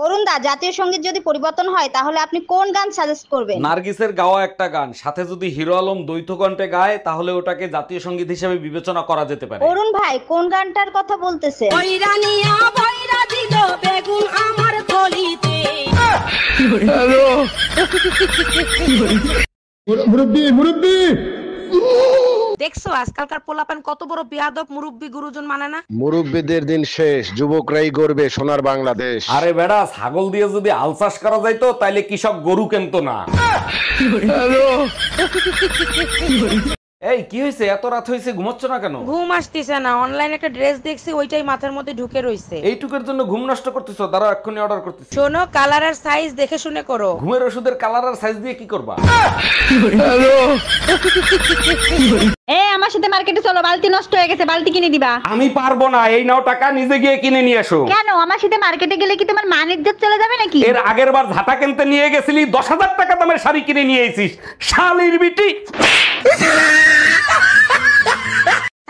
অরুণ দা, জাতীয় সঙ্গীত যদি পরিবর্তন হয় তাহলে আপনি কোন গান সাজেস্ট করবেন? নার্গিসের গাওয়া একটা গান, সাথে যদি হিরো আলম দ্বৈত কণ্ঠে গায় তাহলে ওটাকে জাতীয় সঙ্গীত হিসেবে বিবেচনা করা যেতে পারে। অরুণ ভাই, কোন গানটার কথা বলতেছে? দেখছো আজকালকার পোলাপান কত বড় বিয়াদব, মুরব্বি গুরুজন মানে না। মুরব্বীদের দিন শেষ, যুবকরাই গড়বে সোনার বাংলাদেশ। আরে বেড়া, ছাগল দিয়ে যদি আল চাষ করা যাইতো তাইলে কৃষক গরু কিনতো না। এই কি হয়েছে, এত রাত হয়েছে, ঘুমাচ্ছ না কেন? ঘুম আসতেছে না, অনলাইনে একটা ড্রেস দেখছি, ওইটাই মাথার মধ্যে ঢুকে রইছে। এইটুকুর জন্য ঘুম নষ্ট করতেছো? দাঁড়াও, এক্ষুনি অর্ডার করতেছি। শোনো, কালার আর সাইজ দেখে শুনে করো। ঘুমের ওষুধের কালার আর সাইজ দিয়ে কি করবা? আমার সাথে মার্কেটে চলো, বালতি নষ্ট হয়ে গেছে, বালতি কিনে দিবা। আমি পারবো না, এই নাও টাকা, নিজে গিয়ে কিনে নিয়ে এসো। কেন? আমার সাথে মার্কেটে গেলে কি তোমার মান ইজ্জত চলে যাবে নাকি? এর আগের বার ঝাঁটা কিনতে নিয়ে গেছিলি, 10,000 টাকা দামের শাড়ি কিনে নিয়ে এসেছিস, শালির বিটি।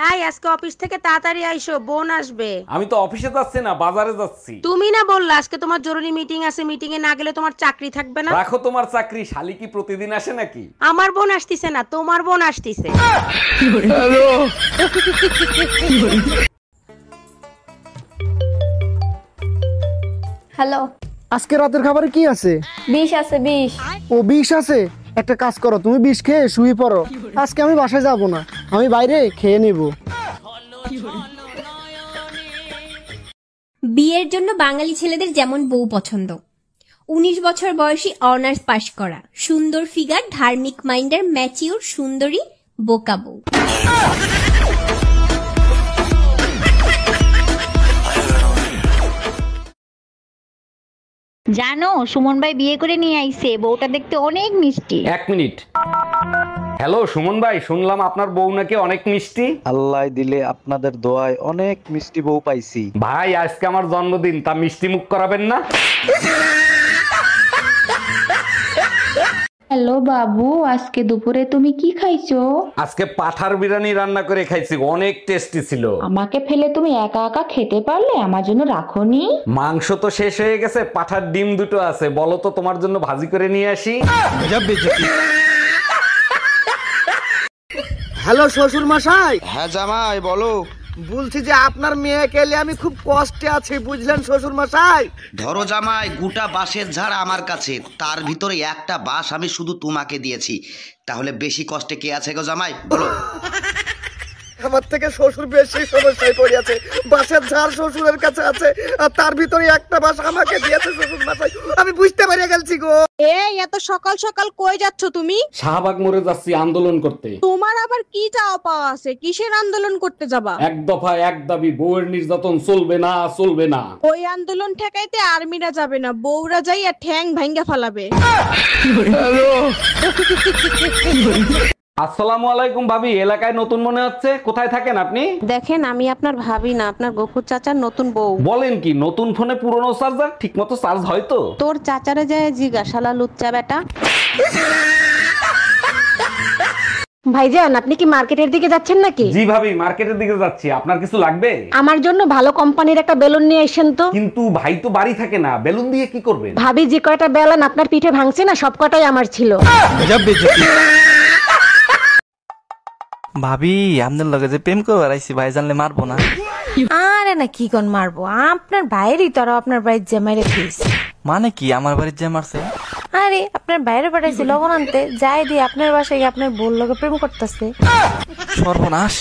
তাই আজকে অফিস থেকে তাড়াতাড়ি আইসো, বোন আসবে। আমি তো অফিসে যাচ্ছি না, বাজারে যাচ্ছি। তুমি না বললা আজকে তোমার জরুরি মিটিং আছে, মিটিং এ না গেলে তোমার চাকরি থাকবে না? রাখো তোমার চাকরি, শালি কি প্রতিদিন আসে নাকি? আমার বোন আসতিছে না, তোমার বোন আসতিছে। হ্যালো, আজকে রাতের খাবারে কি আছে? বিষ আছে, বিষ। ও, বিষ আছে? একটা কাজ করো, তুমি বিষ খেয়ে শুয়ে পড়ো। আজকে আমি বাসায় যাব না, আমি বাইরে খেয়ে নেব। বিয়ের জন্য বাঙালি ছেলেদের যেমন বউ পছন্দ, 19 বছর বয়সী অনার্স পাশ করা, সুন্দর ফিগার, ধার্মিক মাইন্ডের, ম্যাচিউর সুন্দরী, বোকা বউ। জানো, সুমন ভাই বিয়ে করে নিয়ে আইছে, বউটা দেখতে অনেক মিষ্টি। 1 মিনিট। হ্যালো সুমন ভাই, শুনলাম আপনার বউ নাকি অনেক মিষ্টি। আল্লাহ দিলে আপনাদের দোয়ায় অনেক মিষ্টি বউ পাইছি। ভাই, আজকে আমার জন্মদিন, তা মিষ্টি মুখ করাবেন না? হ্যালো বাবু, আজকে দুপুরে তুমি কি খাইছো? আজকে পাঠার বিরিয়ানি রান্না করে খাইছি, অনেক টেস্টি ছিল। আমাকে ফেলে তুমি একা একা খেতে পারলে, আমার জন্য রাখোনি? মাংস তো শেষ হয়ে গেছে, পাঠার ডিম দুটো আছে, বলো তো তোমার জন্য ভাজি করে নিয়ে আসি। হ্যালো শ্বশুর মশাই। হ্যাঁ জামাই বলো। বলছি যে আপনার মেয়েকে এলে আমি খুব কষ্টে আছি, বুঝলেন শ্বশুর মশাই। ধরো জামাই, গোটা বাঁশের ঝাড় আমার কাছে, তার ভিতরে একটা বাঁশ আমি শুধু তোমাকে দিয়েছি, তাহলে বেশি কষ্টে কে আছে গো জামাই, বলো। আমার থেকে শ্বশুর বেশি সমস্যায় পড়িয়াছে, বাঁশের ঝাড় শ্বশুরের কাছে আছে, আর তার ভিতরে একটা বাঁশ আমাকে দিয়েছে শ্বশুর মশাই, আমি বুঝতে পারিয়া গেছি গো। এই এত সকাল সকাল কই যাচ্ছ তুমি? শাহবাগ মোড়ে যাচ্ছি আন্দোলন করতে। তোমার আবার কি চাওয়া পাওয়া আছে? কিসের আন্দোলন করতে যাবা? এক দফা এক দাবি, বউয়ের নির্যাতন চলবে না, চলবে না। ওই আন্দোলন ঠেকাইতে আর্মিরা যাবে না, বউরা যাইয়া ঠ্যাং ভাঙ্গা ফালাবে। আসসালামু আলাইকুম ভাবি, এলাকায় নতুন মনে হচ্ছে, কোথায় থাকেন আপনি? দেখেন, আমি আপনার ভাবি না, আপনার গফুর চাচার নতুন বউ। বলেন কি, নতুন ফোনে পুরনো চার্জার ঠিক মতো চার্জ হয় তো? তোর চাচারে যায় জিজ্ঞাসালা লুচ্চা বেটা। ভাইজান, আপনি কি মার্কেটের দিকে যাচ্ছেন নাকি? জি ভাবি, মার্কেটের দিকে যাচ্ছি, আপনার কিছু লাগবে? আমার জন্য ভালো কোম্পানির একটা বেলুন নিয়ে আসেন তো। কিন্তু ভাই তো বাড়ি থাকে না, বেলুন দিয়ে কি করবেন? ভাবি যে কয়টা বেলুন আপনার পিঠে ভাঙছে না, সব কটাই আমার ছিল। ভাবি, আপনার লগে যে প্রেম করে বেড়াইছি, ভাই জানলে মারবো না? আরে না, কি কোন মারবো, আপনার বাইরেই তো আপনার বাড়ির জামাই রেখেছি। মানে কি আমার বাড়ির যে মারছে? আরে আপনার বাইরে পাঠাইছি লবণ আনতে, যাই দিয়ে আপনার বাসায় গিয়ে আপনার বোন লগে প্রেম করতেছে। সর্বনাশ।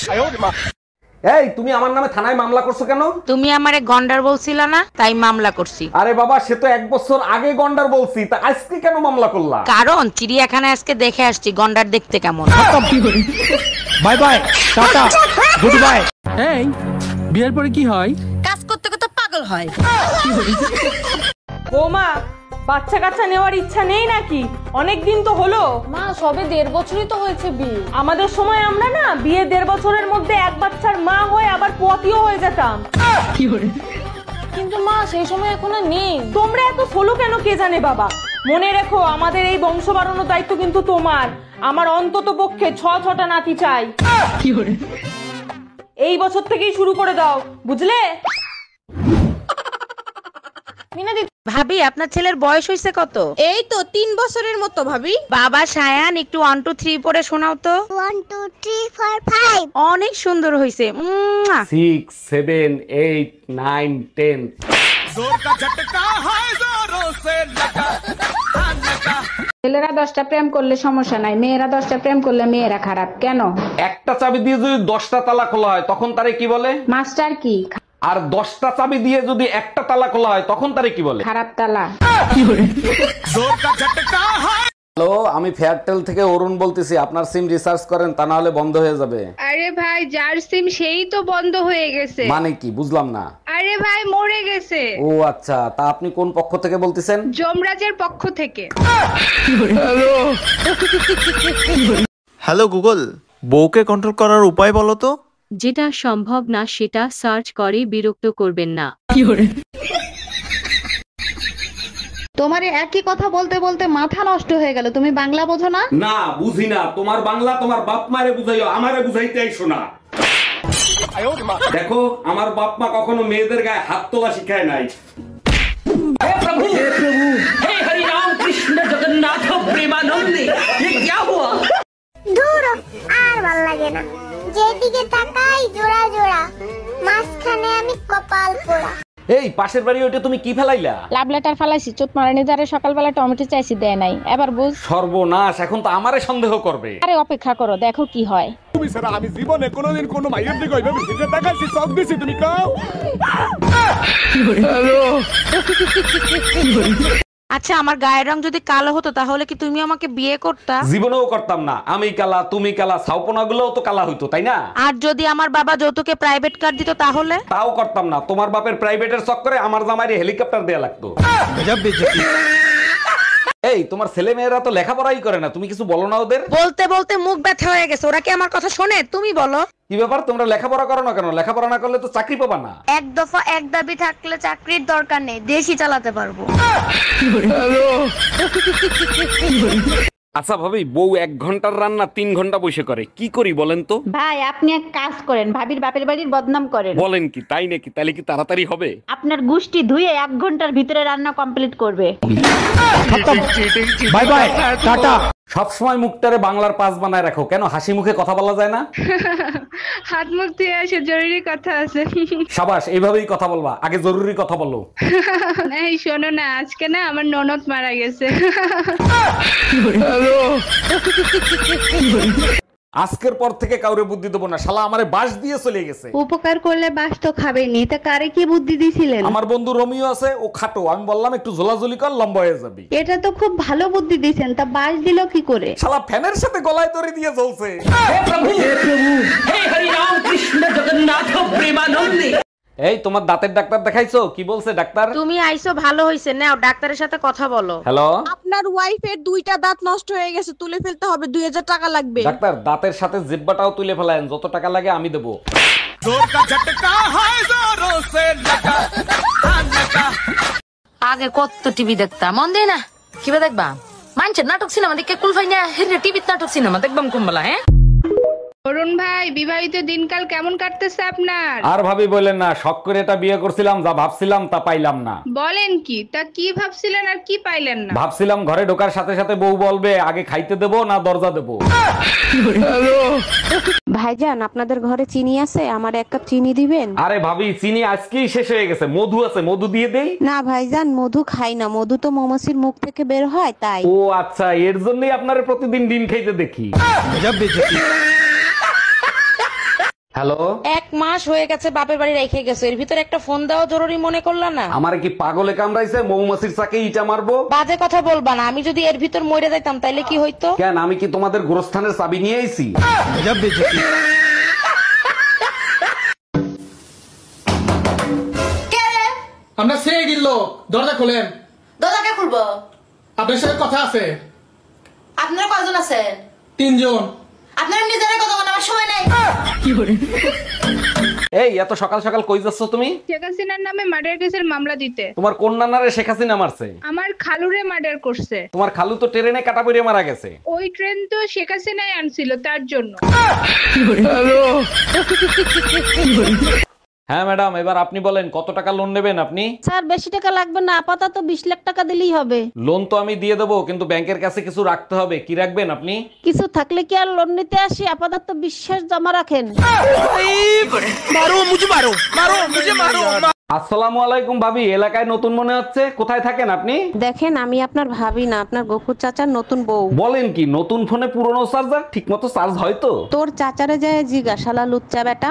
এই, তুমি আমার নামে থানায় মামলা করছো কেন? তুমি আমারে গন্ডার বলছিলা না, তাই মামলা করছি। আরে বাবা, সে তো 1 বছর আগে গন্ডার বলছি, তা আজকে কেন মামলা করলা? কারণ চিড়িয়াখানায় আজকে দেখে আসছি গন্ডার দেখতে কেমন। Bye bye, tata, good bye. এই বিয়ের পরে কি হয়? কাজ করতে করতে পাগল হয়। বৌমা, বাচ্চা কাচ্চা নেওয়ার ইচ্ছা নেই নাকি? অনেক দিন তো হলো। মা, সবে 1.5 বছরই তো হয়েছে বিয়ে। আমাদের সময় আমরা না বিয়ে 1.5 বছরের মধ্যে এক বাচ্চার মা হয়ে আবার পোয়াতিও হয়ে যেতাম। কিন্তু মা, সেই সময় এখন আর নেই। তোমরা এত সোলো কেন কে জানে বাবা। মনে রেখো, আমাদের এই বংশ বাড়ানোর দায়িত্ব কিন্তু তোমার। আমার অন্তত পক্ষে 6টা নাতি চাই। এই বছর থেকেই শুরু করে দাও, বুঝলে? মিনা দিদি। ভাবি আপনার ছেলের বয়স হয়েছে কত? এই তো 3 বছরের মতো ভাবি। বাবা সায়ান একটু 1 2 3 পড়ে শোনাও তো। 1 2 3 4 5। অনেক সুন্দর হয়েছে। 6 7 8 9 10। ছেলেরা 10টা প্রেম করলে সমস্যা নাই, মেয়েরা 10টা প্রেম করলে মেয়েরা খারাপ কেন? একটা চাবি দিয়ে যদি 10টা তালা খোলা হয় তখন তারে কি বলে? মাস্টার কি? আর 10টা চাবি দিয়ে যদি একটা তালা খোলা হয় তখন তারে কি বলে? খারাপ তালা। হ্যালো, আমি ফেয়ারটেল থেকে অরুণ বলতেছি। আপনার সিম রিচার্জ করেন, তা না হলে বন্ধ হয়ে যাবে। আরে ভাই, যার সিম সেই তো বন্ধ হয়ে গেছে। মানে কি বুঝলাম না। আরে ভাই, মরে গেছে। ও আচ্ছা, তা আপনি কোন পক্ষ থেকে বলতেছেন? যমরাজের পক্ষ থেকে। হ্যালো গুগল, বউকে কন্ট্রোল করার উপায় বলো তো। যেটা সম্ভব না সেটা সার্চ করে বিরক্ত করবেন না। তোমার একই কথা বলতে বলতে মাথা নষ্ট হয়ে গেল। তুমি বাংলা বোঝো না? না, বুঝি না। তোমার বাংলা তোমার বাপ মারে বুঝাইও, আমারে বুঝাইতে আইসো না। দেখো, আমার বাপ মা কখনো মেয়েদের গায়ে হাত তোলা শিখায় নাই। हे प्रभु हे हरि राम कृष्ण जगन्नाथ प्रेमानंद, ये क्या हुआ? दूर আর ভাল লাগে না, যেদিকে তাকাই জোড়া জোড়া, মাঝখানে আমি কপাল পোড়া। এই পাশের বাড়ি ওইটা তুমি কি ফেলাইলা? লাভ লেটার ফালাইছি, চোট মারানি দ্বারে সকালবেলা টমেটো চাইছি দেয় নাই, এবার বুঝ। সর্বনাশ, এখন তো আমারে সন্দেহ করবে। আরে অপেক্ষা করো, দেখো কি হয়। তুমি ছাড়া আমি জীবনে কোনোদিন কোনো মাইয়ের দিকে ওইভাবে ফিরে তাকাইছি, চোখ দিছি, তুমি কও। হ্যালো। আচ্ছা, আমার গায়ের রং যদি কালো হতো তাহলে কি তুমি আমাকে বিয়ে করতা? জীবনেও করতাম না। আমি কালা, তুমি কালা, ছাউপনা গুলোও তো কালা হইতো, তাই না? আর যদি আমার বাবা যৌতুকে প্রাইভেট কার দিত তাহলে? তাও করতাম না। তোমার বাপের প্রাইভেটের চক্করে আমার জামাইরে হেলিকপ্টার দেয়া লাগতো। এই তোমার ছেলে মেয়েরা তো লেখাপড়াই করে না, তুমি কিছু বলো না ওদের? বলতে বলতে মুখ ব্যথা হয়ে গেছে, ওরা কি আমার কথা শোনে? তুমি বলো। কি ব্যাপার, তোমরা লেখাপড়া করো না কেন? লেখাপড়া না করলে তো চাকরি পাবা না। এক দফা এক দাবি থাকলে চাকরির দরকার নেই, দেশই চালাতে পারবো। আচ্ছা ভাবি, বউ 1 ঘন্টার রান্না 3 ঘন্টা বসে করে, কি করি বলেন তো? ভাই, আপনি এক কাজ করেন, ভাবির বাপের বাড়ির বদনাম করেন। বলেন কি, তাই নাকি? তাহলে কি তাড়াতাড়ি হবে? আপনার গুষ্টি ধুয়ে 1 ঘন্টার ভিতরে রান্না কমপ্লিট করবে। Bye bye, tata. সবসময় মুখটারে বাংলার পাস বানায় রাখো, কেন হাসি মুখে কথা বলা যায় না? হাত মুখ ধুয়ে আসে, জরুরি কথা আছে। সাবাস, এইভাবেই কথা বলবা। আগে জরুরি কথা বলো। এই শোনো না, আজকে না আমার ননদ মারা গেছে। আজকের পর থেকে কাউরে বুদ্ধি দেবো না, শালা আমারে বাস দিয়ে চলে গেছে। উপকার করলে বাস তো খাবেনি, তা কারে কি বুদ্ধি দিছিলেন? আমার বন্ধু রোমিও আছে, ও খাটো, আমি বললাম একটু ঝোলাঝুলি কর, লম্বা হয়ে যাবি। এটা তো খুব ভালো বুদ্ধি দিছেন, তা বাস দিল কি করে? শালা ফ্যানের সাথে গলায় দড়ি দিয়ে জ্বলছে। हे प्रभु हे हरि राम कृष्ण जगन्नाथ प्रेमानंद। এই তোমার দাঁতের ডাক্তার দেখাইছো? কি বলছে ডাক্তার? তুমি আইছো ভালো হইছে, নাও ডাক্তারের সাথে কথা বলো। হ্যালো, আপনার ওয়াইফের 2টা দাঁত নষ্ট হয়ে গেছে, তুলে ফেলতে হবে, 2000 টাকা লাগবে। ডাক্তার, দাঁতের সাথে জিহ্বাটাও তুলে ফেলায়েন, যত টাকা লাগে আমি দেবো। আগে কত টিভি দেখতাম, মন দেয় না কিবা দেখবা, মানছে নাটক সিনেমা দেখে কুলফাই না, টিভিতে নাটক সিনেমা দেখবাম কুম্বলা। হ্যাঁ অরুণ ভাই, বিবাহিত দিনকাল কেমন কাটতেছে আপনার? আর ভাবি বলেন না, শখ করে এটা বিয়ে করছিলাম, যা ভাবছিলাম তা পাইলাম না। বলেন কি? তা কি ভাবছিলেন আর কি পাইলেন না? ভাবছিলাম ঘরে ঢোকার সাথে সাথে বউ বলবে আগে খাইতে দেবো না দরজা দেবো। ভাইজান, আপনাদের ঘরে চিনি আছে? আমার 1 কাপ চিনি দিবেন। আরে ভাবি, চিনি আজকেই শেষ হয়ে গেছে। মধু আছে, মধু দিয়ে দেই? না ভাইজান, মধু খাই না, মধু তো মৌমাছির মুখ থেকে বের হয় তাই। ও আচ্ছা, এর জন্যই আপনারে প্রতিদিন ডিম খাইতে দেখি। হ্যালো, 1 মাস হয়ে গেছে বাপের বাড়ি রেখে গেছো, এর ভিতর একটা ফোন দেওয়া জরুরি মনে করলা না? আমার কি পাগলে কামড়াইছে? মৌমাছির চাকে ইটা মারবো? বাজে কথা বলবা না, আমি যদি এর ভিতর মরে যাইতাম তাইলে কি হইতো? কেন, আমি কি তোমাদের গোরস্থানের চাবি নিয়ে আইছি? আমরা সেই গিল, দরজা খোলেন। দরজা কে খুলবো? আপনার সাথে কথা আছে। আপনারা কয়জন আছেন? 3 জন। আপনারা নিজেরা কথা বলার সময় নাই। এই এত সকাল সকাল কই যাচ্ছ তুমি? শেখ হাসিনার নামে মার্ডার কেসের মামলা দিতে। তোমার কোন নানারে শেখ হাসিনা মারছে? আমার খালুরে মার্ডার করছে। তোমার খালু তো ট্রেনে কাটা পড়ে মারা গেছে। ওই ট্রেন তো শেখ হাসিনাই আনছিল, তার জন্য। হ্যাঁ ম্যাডাম, এবার আপনি বলেন কত টাকা লোন নেবেন আপনি? স্যার বেশি টাকা লাগবে না, আপাতত 20 লাখ টাকা দিলেই হবে। লোন তো আমি দিয়ে দেবো, কিন্তু ব্যাংকের কাছে কিছু রাখতে হবে। কি রাখবেন আপনি? কিছু থাকলে কি আর লোন নিতে আসি, আপাতত বিশ্বাস জমা রাখেন। আসসালামু আলাইকুম ভাবি, এলাকায় নতুন মনে হচ্ছে, কোথায় থাকেন আপনি? দেখেন আমি আপনার ভাবি না, আপনার গফুর চাচার নতুন বউ। বলেন কি, নতুন ফোনে পুরনো চার্জার ঠিক মতো চার্জ হয় তো? তোর চাচারে যায় জিজ্ঞাসা, শালা লুচ্চা বেটা।